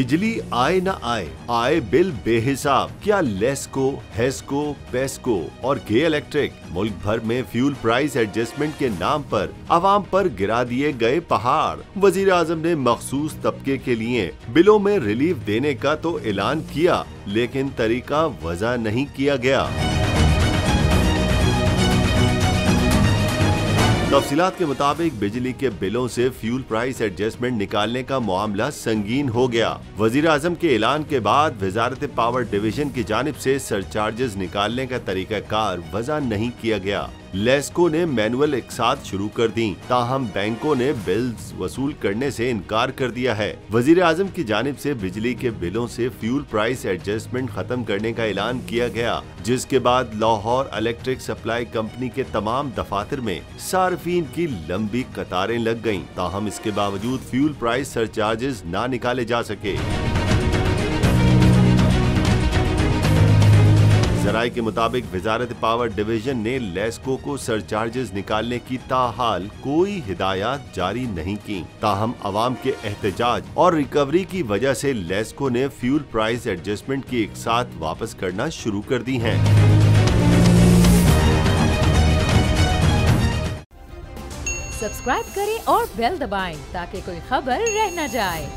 बिजली आए न आए, आए बिल बेहिसाब। क्या लेस्को, हेस्को, पेस्को और के इलेक्ट्रिक मुल्क भर में फ्यूल प्राइस एडजस्टमेंट के नाम पर आवाम पर गिरा दिए गए पहाड़। वजीर आजम ने मखसूस तबके के लिए बिलों में रिलीफ देने का तो ऐलान किया, लेकिन तरीका वज़ा नहीं किया गया। तफसीलात के मुताबिक बिजली के बिलों से फ्यूल प्राइस एडजस्टमेंट निकालने का मामला संगीन हो गया। वजीर आजम के ऐलान के बाद वजारत पावर डिवीजन की जानिब से सरचार्जेस निकालने का तरीकाकार वज़ा नहीं किया गया। लेस्को ने मैनुअल इकसात शुरू कर दी, ताहम बैंकों ने बिल्स वसूल करने से इनकार कर दिया है। वजीर आजम की जानिब से बिजली के बिलों से फ्यूल प्राइस एडजस्टमेंट खत्म करने का ऐलान किया गया, जिसके बाद लाहौर इलेक्ट्रिक सप्लाई कंपनी के तमाम दफातर में सार्फिन की लंबी कतारें लग गईं। ताहम इसके बावजूद फ्यूल प्राइस सरचार्जेस ना निकाले जा सके। जराये के मुताबिक वजारत पावर डिवीजन ने लेस्को को सरचार्जेस निकालने की ताहाल कोई हिदायत जारी नहीं की। ताहम अवाम के एहतजाज और रिकवरी की वजह से लेस्को ने फ्यूल प्राइस एडजस्टमेंट की इकसात वापस करना शुरू कर दी है। सब्सक्राइब करें और बेल दबाएं ताकि कोई खबर रह न जाए।